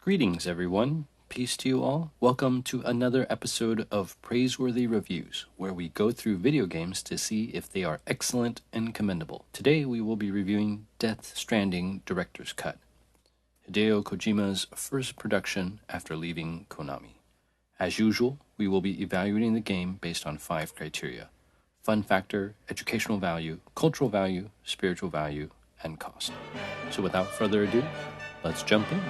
Greetings, everyone. Peace to you all. Welcome to another episode of Praiseworthy Reviews, where we go through video games to see if they are excellent and commendable. Today, we will be reviewing Death Stranding Director''s Cut, Hideo Kojima's first production after leaving Konami. As usual, we will be evaluating the game based on 5 criteria: fun factor, educational value, cultural value, spiritual value, and cost. So without further ado, let's jump in.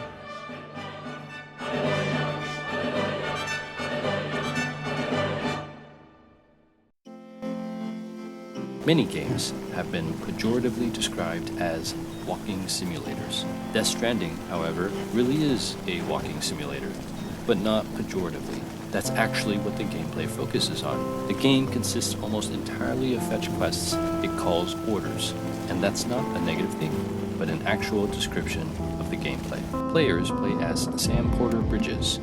Many games have been pejoratively described as walking simulators. Death Stranding, however, really is a walking simulator, but not pejoratively. That's actually what the gameplay focuses on. The game consists almost entirely of fetch quests it calls orders, and that's not a negative thing, but an actual description of the gameplay. Players play as Sam Porter Bridges,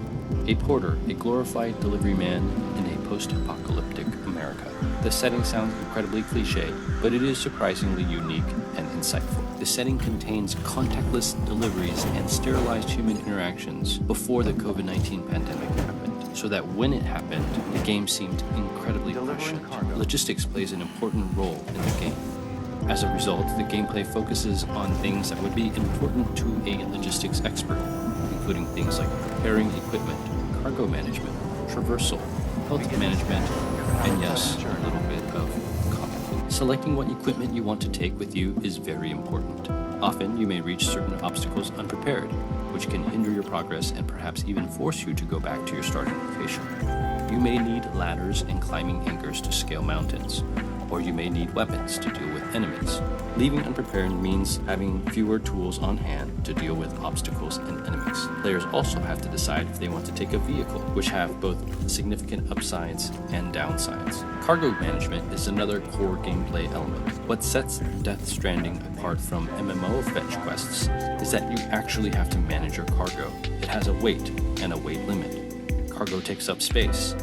a porter, a glorified delivery man in a post-apocalyptic America. The setting sounds incredibly cliche, but it is surprisingly unique and insightful. The setting contains contactless deliveries and sterilized human interactions before the COVID-19 pandemic happened, so that when it happened, the game seemed incredibly prescient. Logistics plays an important role in the game. As a result, the gameplay focuses on things that would be important to a logistics expert, including things like preparing equipment, cargo management, traversal, health management, and yes, a little bit of combat. Selecting what equipment you want to take with you is very important. Often, you may reach certain obstacles unprepared, which can hinder your progress and perhaps even force you to go back to your starting location. You may need ladders and climbing anchors to scale mountains, or you may need weapons to deal with enemies. Leaving unprepared means having fewer tools on hand to deal with obstacles and enemies. Players also have to decide if they want to take a vehicle, which have both significant upsides and downsides. Cargo management is another core gameplay element. What sets Death Stranding apart from MMO fetch quests is that you actually have to manage your cargo. It has a weight and a weight limit. Cargo takes up space.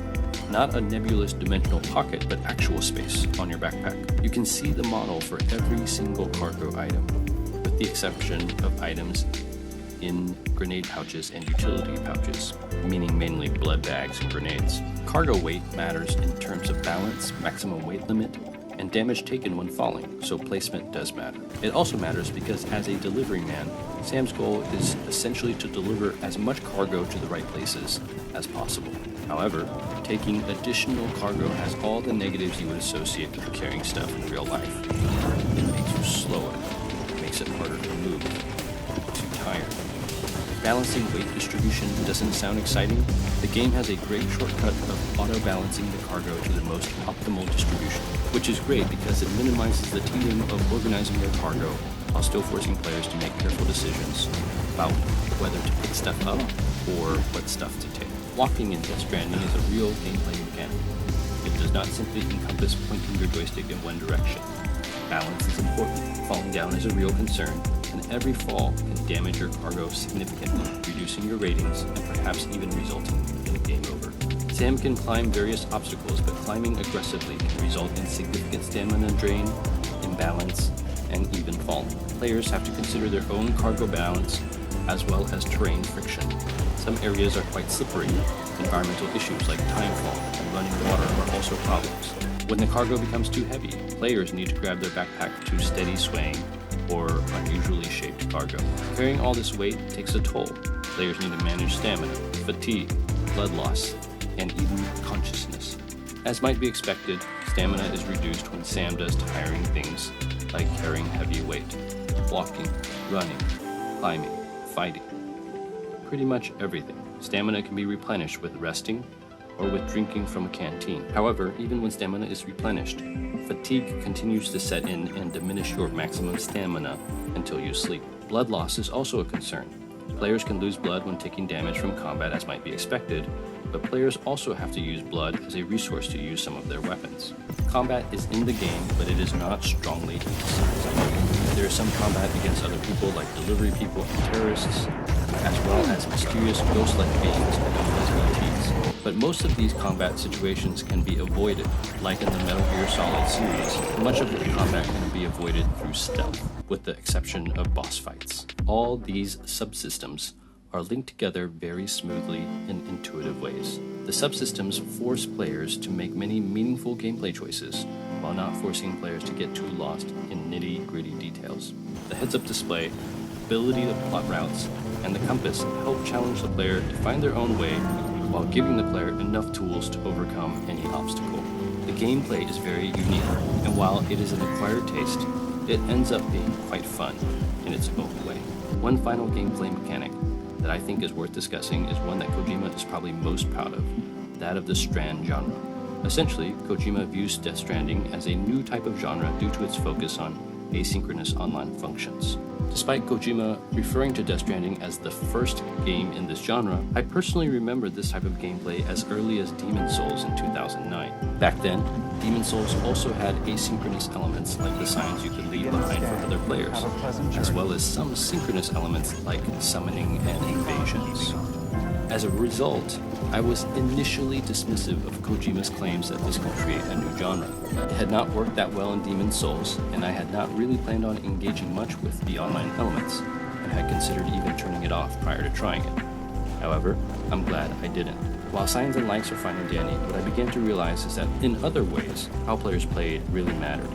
Not a nebulous dimensional pocket, but actual space on your backpack. You can see the model for every single cargo item, with the exception of items in grenade pouches and utility pouches, meaning mainly blood bags and grenades. Cargo weight matters in terms of balance, maximum weight limit, and damage taken when falling, so placement does matter. It also matters because as a delivery man, Sam's goal is essentially to deliver as much cargo to the right places as possible. However, taking additional cargo has all the negatives you would associate with carrying stuff in real life. It makes you slower, it makes it harder to move, too tired. Balancing weight distribution doesn't sound exciting. The game has a great shortcut of auto-balancing the cargo to the most optimal distribution, which is great because it minimizes the tedium of organizing your cargo while still forcing players to make careful decisions about whether to pick stuff up or what stuff to take. Walking in Death Stranding is a real gameplay mechanic. It does not simply encompass pointing your joystick in one direction. Balance is important. Falling down is a real concern, and every fall can damage your cargo significantly, reducing your ratings and perhaps even resulting in a game over. Sam can climb various obstacles, but climbing aggressively can result in significant stamina drain, imbalance, and even falling. Players have to consider their own cargo balance as well as terrain friction. Some areas are quite slippery. Environmental issues like timefall and running water are also problems. When the cargo becomes too heavy, players need to grab their backpack to steady swaying or unusually shaped cargo. Carrying all this weight takes a toll. Players need to manage stamina, fatigue, blood loss, and even consciousness. As might be expected, stamina is reduced when Sam does tiring things like carrying heavy weight, walking, running, climbing, fighting. Pretty much everything. Stamina can be replenished with resting or with drinking from a canteen. However, even when stamina is replenished, fatigue continues to set in and diminish your maximum stamina until you sleep. Blood loss is also a concern. Players can lose blood when taking damage from combat, as might be expected, but players also have to use blood as a resource to use some of their weapons. Combat is in the game, but it is not strongly emphasized. There is some combat against other people like delivery people and terrorists, as well as mysterious ghost-like beings known as ETs. But most of these combat situations can be avoided. Like in the Metal Gear Solid series, much of the combat can be avoided through stealth, with the exception of boss fights. All these subsystems are linked together very smoothly in intuitive ways. The subsystems force players to make many meaningful gameplay choices, while not forcing players to get too lost in nitty-gritty details. The heads-up display, ability to plot routes, and the compass help challenge the player to find their own way while giving the player enough tools to overcome any obstacle. The gameplay is very unique, and while it is an acquired taste, it ends up being quite fun in its own way. One final gameplay mechanic that I think is worth discussing is one that Kojima is probably most proud of, that of the Strand genre. Essentially, Kojima views Death Stranding as a new type of genre due to its focus on asynchronous online functions. Despite Kojima referring to Death Stranding as the first game in this genre, I personally remember this type of gameplay as early as Demon's Souls in 2009. Back then, Demon's Souls also had asynchronous elements like the signs you could leave behind for other players, as well as some synchronous elements like summoning and invasions. As a result, I was initially dismissive of Kojima's claims that this could create a new genre. It had not worked that well in Demon's Souls, and I had not really planned on engaging much with the online elements, and had considered even turning it off prior to trying it. However, I'm glad I didn't. While signs and likes are fine and dandy, what I began to realize is that in other ways, how players played really mattered.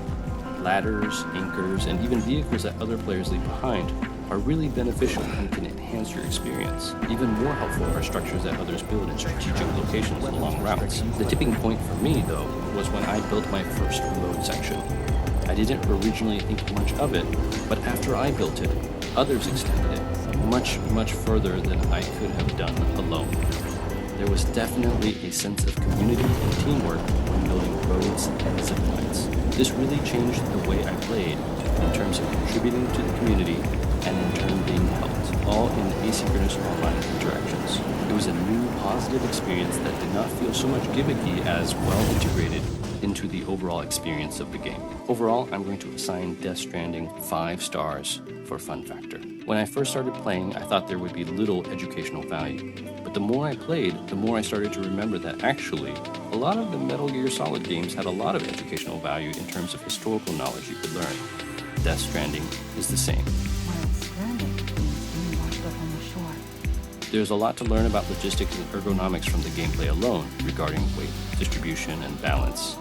Ladders, anchors, and even vehicles that other players leave behind are really beneficial and can enhance your experience. Even more helpful are structures that others build in strategic locations along routes. The tipping point for me, though, was when I built my first road section. I didn't originally think much of it, but after I built it, others extended it much further than I could have done alone. There was definitely a sense of community and teamwork when building roads and zip lines. This really changed the way I played in terms of contributing to the community and in turn being helped, all in asynchronous online interactions. It was a new, positive experience that did not feel so much gimmicky as well integrated into the overall experience of the game. Overall, I'm going to assign Death Stranding 5 stars for fun factor. When I first started playing, I thought there would be little educational value. But the more I played, the more I started to remember that actually, a lot of the Metal Gear Solid games had a lot of educational value in terms of historical knowledge you could learn. Death Stranding is the same. There's a lot to learn about logistics and ergonomics from the gameplay alone regarding weight, distribution, and balance.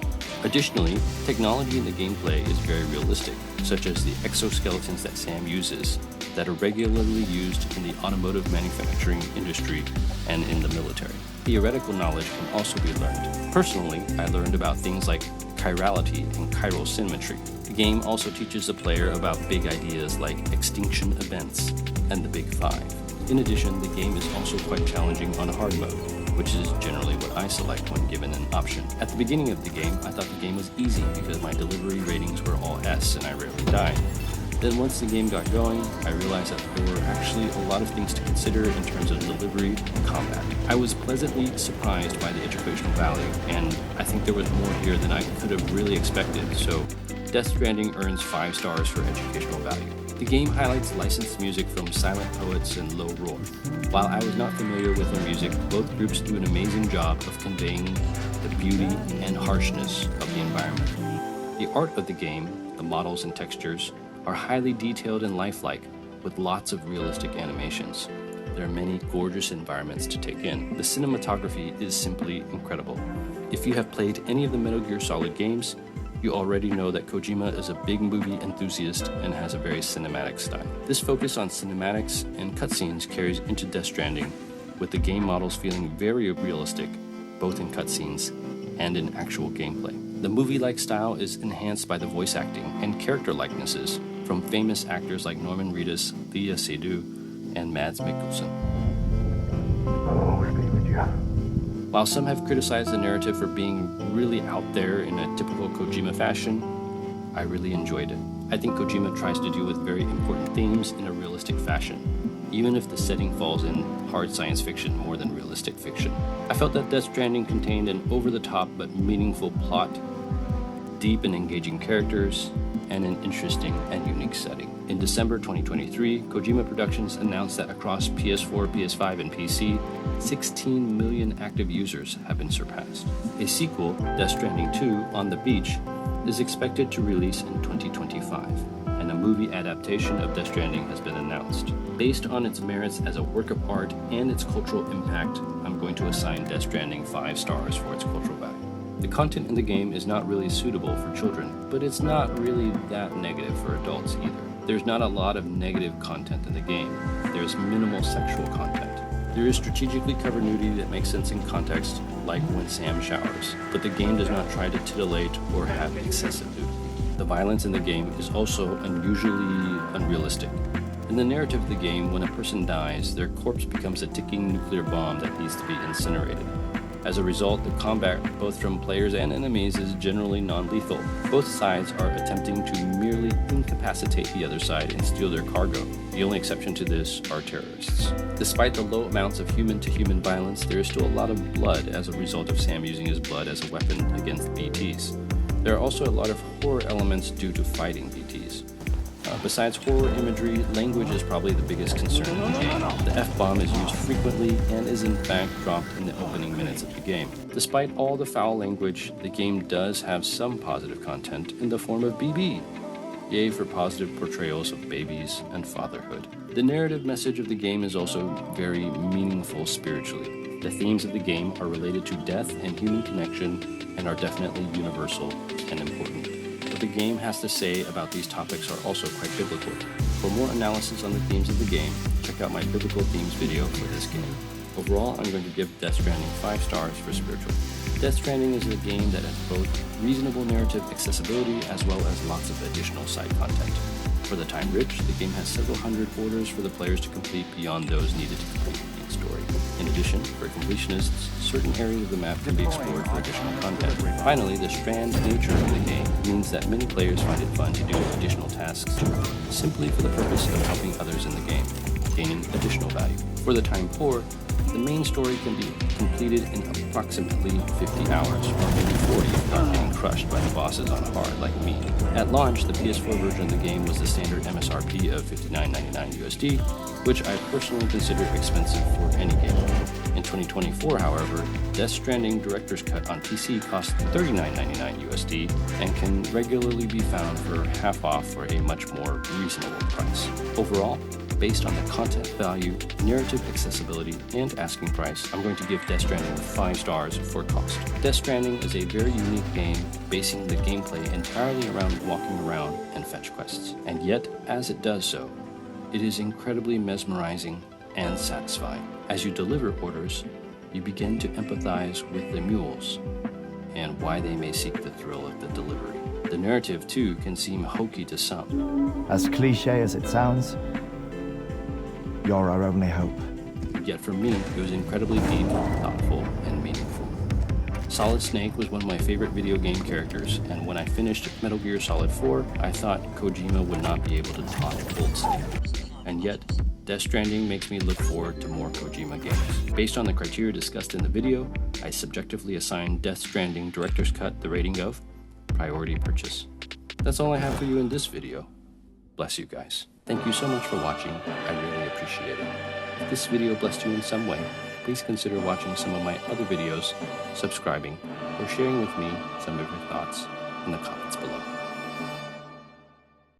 Additionally, technology in the gameplay is very realistic, such as the exoskeletons that Sam uses that are regularly used in the automotive manufacturing industry and in the military. Theoretical knowledge can also be learned. Personally, I learned about things like chirality and chiral symmetry. The game also teaches the player about big ideas like extinction events and the Big Five. In addition, the game is also quite challenging on hard mode, which is generally what I select when given an option. At the beginning of the game, I thought the game was easy because my delivery ratings were all S and I rarely died. Then once the game got going, I realized that there were actually a lot of things to consider in terms of delivery and combat. I was pleasantly surprised by the educational value, and I think there was more here than I could have really expected, so Death Stranding earns 5 stars for educational value. The game highlights licensed music from Silent Poets and Low Roar. While I was not familiar with their music, both groups do an amazing job of conveying the beauty and harshness of the environment. The art of the game, the models and textures, are highly detailed and lifelike, with lots of realistic animations. There are many gorgeous environments to take in. The cinematography is simply incredible. If you have played any of the Metal Gear Solid games, you already know that Kojima is a big movie enthusiast and has a very cinematic style. This focus on cinematics and cutscenes carries into Death Stranding, with the game models feeling very realistic, both in cutscenes and in actual gameplay. The movie-like style is enhanced by the voice acting and character likenesses from famous actors like Norman Reedus, Léa Seydoux, and Mads Mikkelsen. While some have criticized the narrative for being really out there in a typical Kojima fashion, I really enjoyed it. I think Kojima tries to deal with very important themes in a realistic fashion, even if the setting falls in hard science fiction more than realistic fiction. I felt that Death Stranding contained an over-the-top but meaningful plot, deep and engaging characters, and an interesting and unique setting. In December 2023, Kojima Productions announced that across PS4, PS5, and PC, 16 million active users have been surpassed. A sequel, Death Stranding 2 On the Beach, is expected to release in 2025. and a movie adaptation of Death Stranding has been announced. Based on its merits as a work of art and its cultural impact, I'm going to assign Death Stranding 5 stars for its cultural value. The content in the game is not really suitable for children, but it's not really that negative for adults either. There's not a lot of negative content in the game. There's minimal sexual content. There is strategically covered nudity that makes sense in context, like when Sam showers, but the game does not try to titillate or have excessive nudity. The violence in the game is also unusually unrealistic. In the narrative of the game, when a person dies, their corpse becomes a ticking nuclear bomb that needs to be incinerated. As a result, the combat, both from players and enemies, is generally non-lethal. Both sides are attempting to merely incapacitate the other side and steal their cargo. The only exception to this are terrorists. Despite the low amounts of human-to-human violence, there is still a lot of blood as a result of Sam using his blood as a weapon against BTs. There are also a lot of horror elements due to fighting BTs. Besides horror imagery, language is probably the biggest concern in the game. The F-bomb is used frequently and is in fact dropped in the opening minutes of the game. Despite all the foul language, the game does have some positive content in the form of BB. Yay for positive portrayals of babies and fatherhood. The narrative message of the game is also very meaningful spiritually. The themes of the game are related to death and human connection and are definitely universal and important. What the game has to say about these topics are also quite biblical. For more analysis on the themes of the game, check out my biblical themes video for this game. Overall, I'm going to give Death Stranding 5 stars for spiritual. Death Stranding is a game that has both reasonable narrative accessibility as well as lots of additional side content. For the time rich, the game has several hundred orders for the players to complete beyond those needed to complete the main story. In addition, for completionists, certain areas of the map can be explored for additional content. Finally, the strand nature of the game means that many players find it fun to do additional tasks simply for the purpose of helping others in the game, gaining additional value. For the time poor, the main story can be completed in approximately 50 hours, or maybe 40 if not getting crushed by the bosses on hard like me. At launch, the PS4 version of the game was the standard MSRP of $59.99 USD, which I personally consider expensive for any game. In 2024, however, Death Stranding Director'S Cut on PC costs $39.99 USD and can regularly be found for half off for a much more reasonable price. Overall, based on the content value, narrative accessibility, and asking price, I'm going to give Death Stranding 5 stars for cost. Death Stranding is a very unique game, basing the gameplay entirely around walking around and fetch quests. And yet, as it does so, it is incredibly mesmerizing and satisfying. As you deliver orders, you begin to empathize with the mules and why they may seek the thrill of the delivery. The narrative, too, can seem hokey to some. As cliche as it sounds, you're our only hope. Yet for me, it was incredibly deep, thoughtful, and meaningful. Solid Snake was one of my favorite video game characters, and when I finished Metal Gear Solid 4, I thought Kojima would not be able to top Old Snake. And yet, Death Stranding makes me look forward to more Kojima games. Based on the criteria discussed in the video, I subjectively assigned Death Stranding Director's Cut the rating of priority purchase. That's all I have for you in this video. Bless you guys. Thank you so much for watching. I really appreciate it. If this video blessed you in some way, please consider watching some of my other videos, subscribing, or sharing with me some of your thoughts in the comments below.